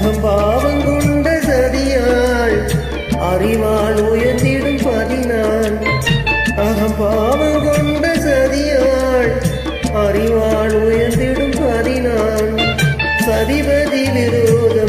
அகம்பாவம் கொண்ட சதியாள் அறிவாள் உயர்ந்திடும் பதினான். அகம்பாவம் கொண்ட சதியாள் அறிவாள் உயர்ந்திடும் பதினான். சதிபதி விரோத